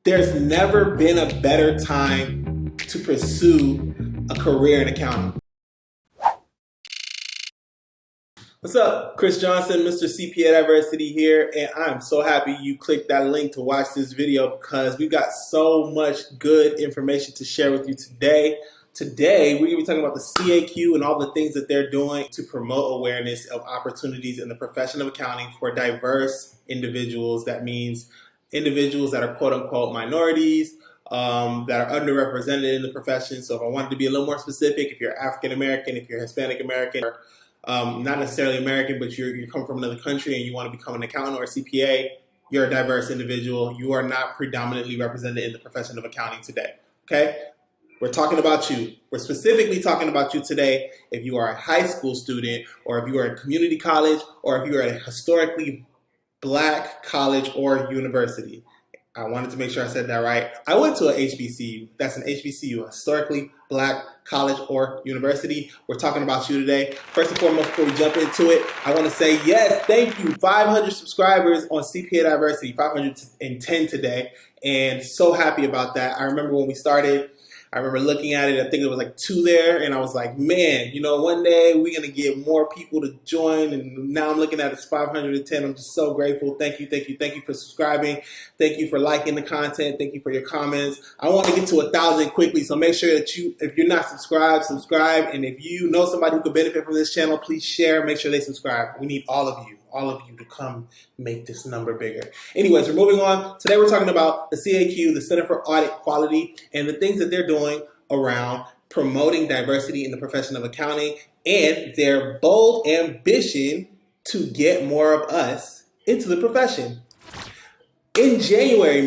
There's never been a better time to pursue a career in accounting. What's up? Chris Johnson, Mr. CPA Diversity here, and I'm so happy you clicked that link to watch this video because we've got so much good information to share with you today. Today, we're going to be talking about the CAQ and all the things that they're doing to promote awareness of opportunities in the profession of accounting for diverse individuals. That means individuals that are quote-unquote minorities, that are underrepresented in the profession. So if I wanted to be a little more specific, if you're African-American, if you're Hispanic-American, or not necessarily American, but you come from another country and you want to become an accountant or a CPA, you're a diverse individual. You are not predominantly represented in the profession of accounting today, okay? We're talking about you. We're specifically talking about you today if you are a high school student, or if you are in community college, or if you are at a historically Black college or university. I wanted to make sure I said that right. I went to a HBCU. That's an HBCU, a historically Black college or university. We're talking about you today. First and foremost, before we jump into it, I want to say yes, thank you. 500 subscribers on CPA Diversity, 510 today, and so happy about that. I remember when we started, I remember looking at it, I think it was like 2 there, and I was like, man, you know, one day we're going to get more people to join, and now I'm looking at it's 510. I'm just so grateful. Thank you, thank you, thank you for subscribing. Thank you for liking the content. Thank you for your comments. I want to get to 1,000 quickly, so make sure that if you're not subscribed, subscribe, and if you know somebody who could benefit from this channel, please share, make sure they subscribe. We need all of you to come make this number bigger. Anyways, we're moving on. Today we're talking about the CAQ, the Center for Audit Quality, and the things that they're doing around promoting diversity in the profession of accounting and their bold ambition to get more of us into the profession. In January,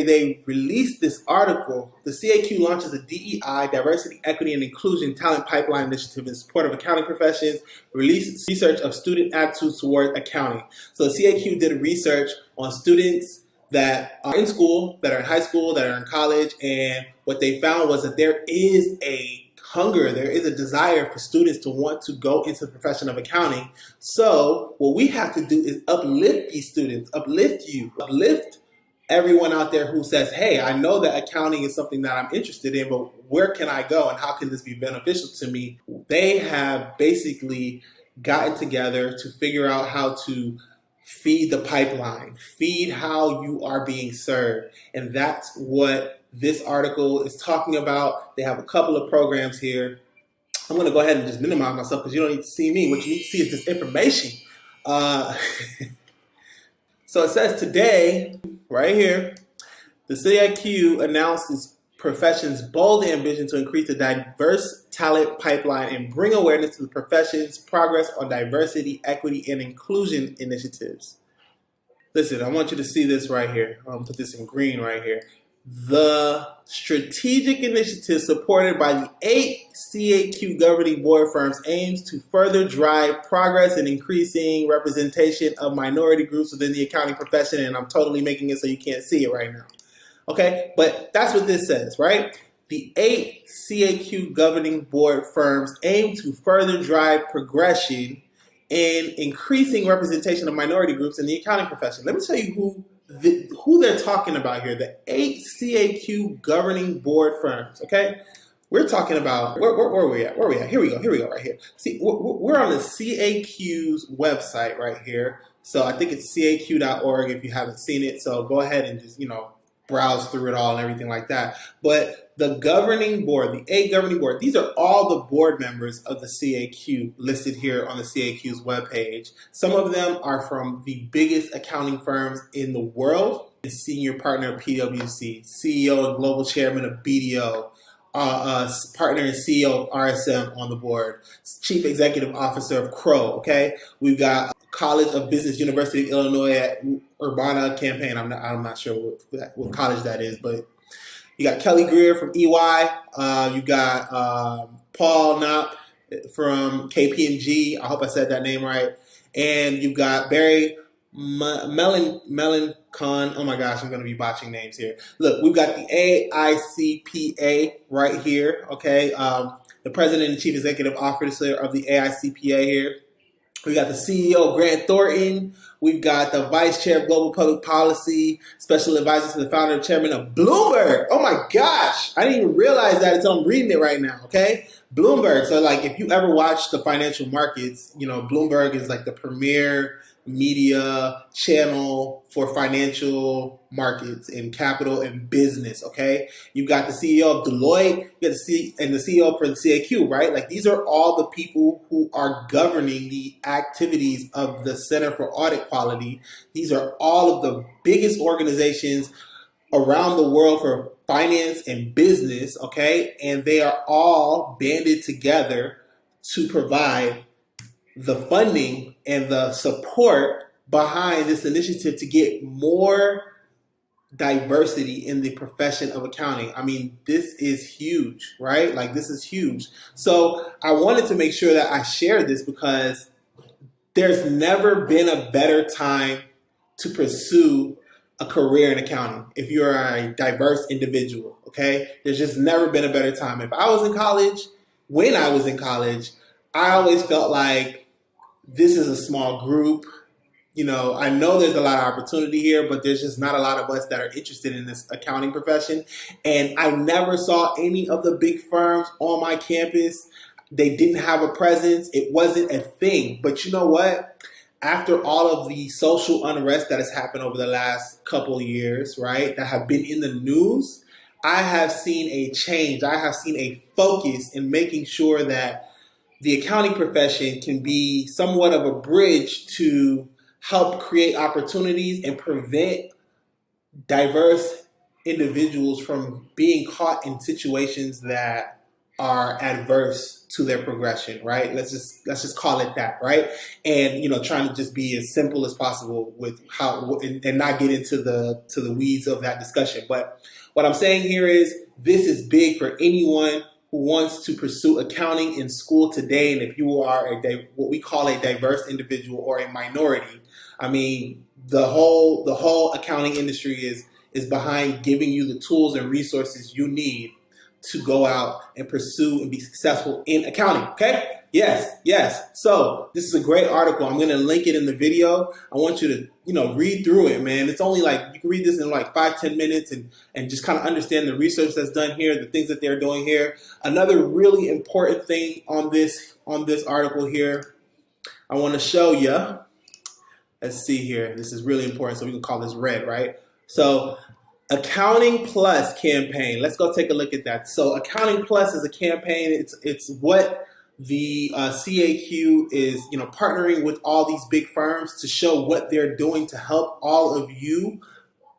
they released this article. The CAQ launches a DEI, Diversity, Equity, and Inclusion Talent Pipeline Initiative in support of accounting professions, releases research of student attitudes toward accounting. So the CAQ did research on students that are in school, that are in high school, that are in college, and what they found was that there is a hunger, there is a desire for students to want to go into the profession of accounting. So what we have to do is uplift these students, uplift everyone out there who says, hey, I know that accounting is something that I'm interested in, but where can I go and how can this be beneficial to me? They have basically gotten together to figure out how to feed the pipeline, feed how you are being served. And that's what this article is talking about. They have a couple of programs here. I'm going to go ahead and just minimize myself because you don't need to see me. What you need to see is this information. So it says today, right here, the CAQ announced its profession's bold ambition to increase the diverse talent pipeline and bring awareness to the profession's progress on diversity, equity, and inclusion initiatives. Listen, I want you to see this right here. I'm going to put this in green right here. The strategic initiative supported by the 8 CAQ governing board firms aims to further drive progress in increasing representation of minority groups within the accounting profession, and I'm totally making it so you can't see it right now. Okay, but that's what this says, right? The 8 CAQ governing board firms aim to further drive progression in increasing representation of minority groups in the accounting profession. Let me tell you who they're talking about here, the 8 CAQ governing board firms, okay? We're talking about, where are we at? Where are we at? Here we go, right here. See, we're on the CAQ's website right here. So I think it's caq.org if you haven't seen it. So go ahead and just, browse through it all and everything like that. But the governing board, the 8 governing board, these are all the board members of the CAQ listed here on the CAQ's webpage. Some of them are from the biggest accounting firms in the world. The senior partner of PwC, CEO and global chairman of BDO, partner and CEO of RSM on the board, chief executive officer of Crow, okay? We've got College of Business, University of Illinois at Urbana-Champaign. I'm not sure what college that is, but you got Kelly Greer from EY. You got Paul Knopp from KPMG. I hope I said that name right. And you've got Barry Melancon. Oh my gosh, I'm going to be botching names here. Look, we've got the AICPA right here. Okay, the president and chief executive officer of the AICPA here. We got the CEO, Grant Thornton. We've got the Vice Chair of Global Public Policy, Special Advisor to the Founder and Chairman of Bloomberg. Oh my gosh, I didn't even realize that until I'm reading it right now, okay? Bloomberg. So like if you ever watch the financial markets, you know, Bloomberg is like the premier media channel for financial markets and capital and business, okay? You've got the CEO of Deloitte, you got the CEO for the CAQ, right? Like these are all the people who are governing the activities of the Center for Audit Quality. These are all of the biggest organizations around the world for finance and business, okay? And they are all banded together to provide the funding and the support behind this initiative to get more diversity in the profession of accounting. I mean, this is huge, right? Like this is huge. So I wanted to make sure that I share this because there's never been a better time to pursue a career in accounting if you're a diverse individual, okay? There's just never been a better time. If I was in college, when I was in college, I always felt like this is a small group. You know, I know there's a lot of opportunity here, but there's just not a lot of us that are interested in this accounting profession. And I never saw any of the big firms on my campus. They didn't have a presence. It wasn't a thing. But you know what? After all of the social unrest that has happened over the last couple of years, right, that have been in the news, I have seen a change. I have seen a focus in making sure that the accounting profession can be somewhat of a bridge to help create opportunities and prevent diverse individuals from being caught in situations that are adverse to their progression, right? Let's just call it that, right? And you know, trying to just be as simple as possible with how and not get into the weeds of that discussion. But what I'm saying here is this is big for anyone who wants to pursue accounting in school today. And if you are what we call a diverse individual or a minority, I mean, the whole accounting industry is behind giving you the tools and resources you need to go out and pursue and be successful in accounting, okay? Yes. So this is a great article. I'm going to link it in the video. I want you to, you know, read through it, man. It's only like, you can read this in like 5-10 minutes and just kind of understand the research that's done here, the things that they're doing here. Another really important thing on this article here, I want to show you. Let's see here. This is really important. So we can call this red, right? So Accounting Plus campaign. Let's go take a look at that. So Accounting Plus is a campaign. It's what the CAQ is, you know, partnering with all these big firms to show what they're doing to help all of you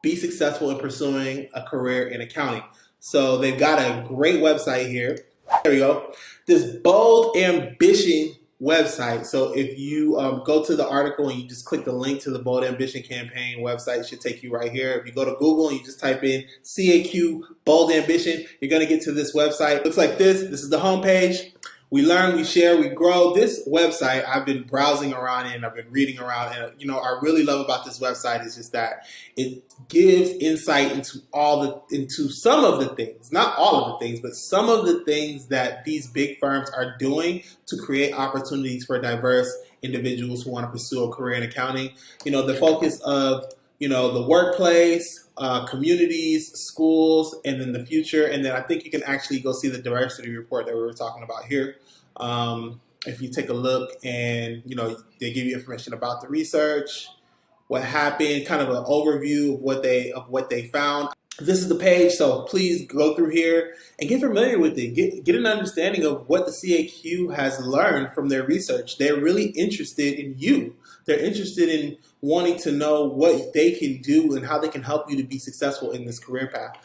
be successful in pursuing a career in accounting. So they've got a great website here. There we go. This Bold Ambition website. So if you go to the article and you just click the link to the Bold Ambition campaign website, it should take you right here. If you go to Google and you just type in CAQ Bold Ambition, you're going to get to this website. It looks like this. This is the homepage. We learn, we share, we grow. This website, I've been browsing around and I've been reading around, and you know, I really love about this website is just that it gives insight into some of the things, not all of the things, but some of the things that these big firms are doing to create opportunities for diverse individuals who want to pursue a career in accounting. You know, the focus of, you know, the workplace, communities, schools, and then the future. And then I think you can actually go see the diversity report that we were talking about here. If you take a look and, you know, they give you information about the research, what happened, kind of an overview of what they found. This is the page, so please go through here and get familiar with it. Get an understanding of what the CAQ has learned from their research. They're really interested in you. They're interested in wanting to know what they can do and how they can help you to be successful in this career path.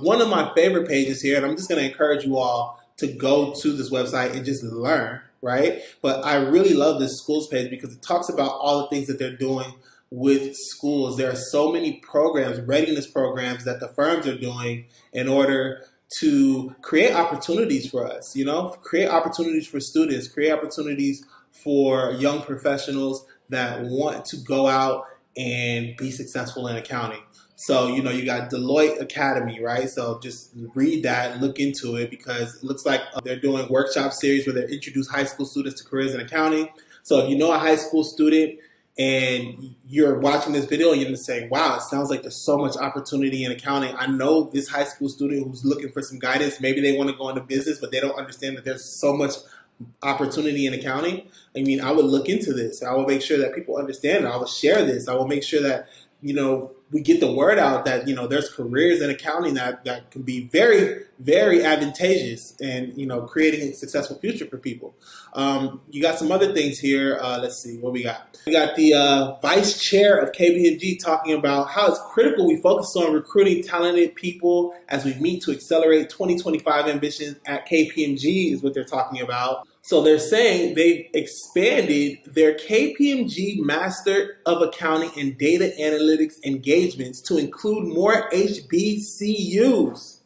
One of my favorite pages here, and I'm just going to encourage you all to go to this website and just learn, right? But I really love this schools page because it talks about all the things that they're doing with schools. There are so many programs, readiness programs that the firms are doing in order to create opportunities for us, you know, create opportunities for students, create opportunities for young professionals that want to go out and be successful in accounting. So, you know, you got Deloitte Academy, right? So just read that, look into it, because it looks like they're doing workshop series where they introduce high school students to careers in accounting. So if you know a high school student and you're watching this video and you're just saying, wow, it sounds like there's so much opportunity in accounting. I know this high school student who's looking for some guidance. Maybe they want to go into business, but they don't understand that there's so much opportunity in accounting. I mean, I would look into this. I will make sure that people understand it. I will share this. I will make sure that, we get the word out that, there's careers in accounting that can be very, very advantageous and, creating a successful future for people. You got some other things here. Let's see what we got. We got the vice chair of KPMG talking about how it's critical we focus on recruiting talented people as we meet to accelerate 2025 ambitions at KPMG is what they're talking about. So they're saying they've expanded their KPMG Master of Accounting and Data Analytics engagements to include more HBCUs.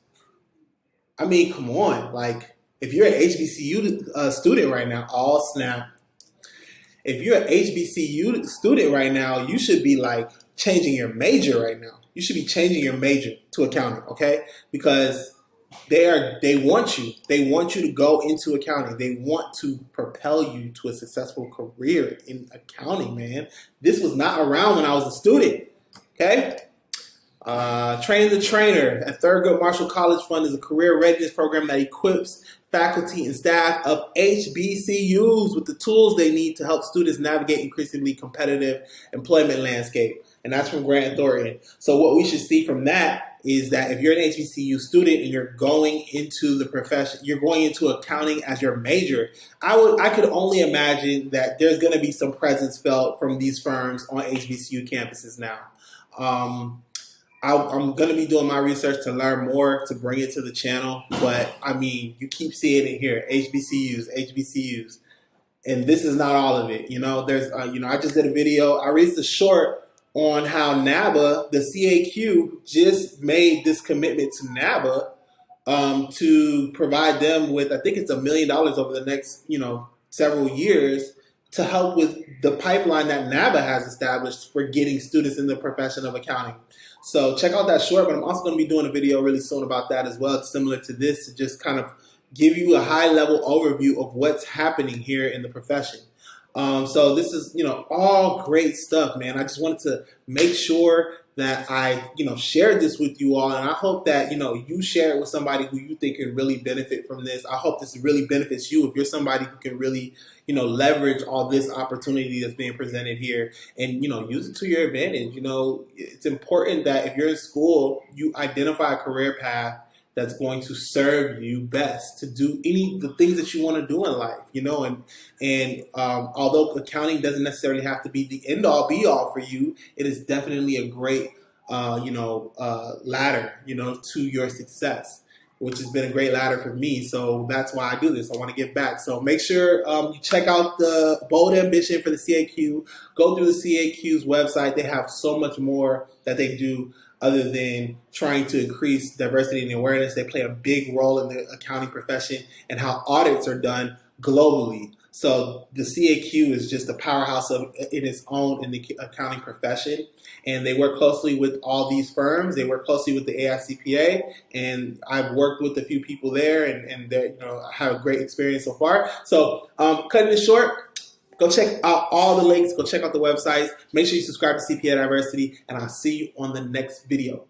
I mean, come on. Like, if you're an HBCU student right now, all snap. If you're an HBCU student right now, you should be like changing your major right now. You should be changing your major to accounting, okay? Because they want you. They want you to go into accounting. They want to propel you to a successful career in accounting, man. This was not around when I was a student, okay? Train the Trainer at Thurgood Marshall College Fund is a career readiness program that equips faculty and staff of HBCUs with the tools they need to help students navigate increasingly competitive employment landscape. And that's from Grant Thornton. So what we should see from that is that if you're an HBCU student and you're going into the profession, you're going into accounting as your major, I could only imagine that there's going to be some presence felt from these firms on HBCU campuses now. I'm going to be doing my research to learn more to bring it to the channel. But, I mean, you keep seeing it here, HBCUs. And this is not all of it. There's, I just did a video. I released a short on how NABA, the CAQ, just made this commitment to NABA to provide them with, I think it's $1 million over the next, several years to help with the pipeline that NABA has established for getting students in the profession of accounting. So check out that short, but I'm also going to be doing a video really soon about that as well. It's similar to this, to just kind of give you a high-level overview of what's happening here in the profession. So this is, all great stuff, man. I just wanted to make sure that I, shared this with you all. And I hope that, you share it with somebody who you think can really benefit from this. I hope this really benefits you if you're somebody who can really, leverage all this opportunity that's being presented here and, use it to your advantage. It's important that if you're in school, you identify a career path that's going to serve you best to do the things that you want to do in life, and although accounting doesn't necessarily have to be the end all be all for you, it is definitely a great, ladder, to your success, which has been a great ladder for me. So that's why I do this. I want to give back. So make sure you check out the Bold Ambition for the CAQ. Go through the CAQ's website. They have so much more that they do other than trying to increase diversity and awareness. They play a big role in the accounting profession and how audits are done globally. So the CAQ is just a powerhouse in its own in the accounting profession. And they work closely with all these firms. They work closely with the AICPA. And I've worked with a few people there and they have a great experience so far. So cutting it short, go check out all the links. Go check out the websites. Make sure you subscribe to CPA Diversity. And I'll see you on the next video.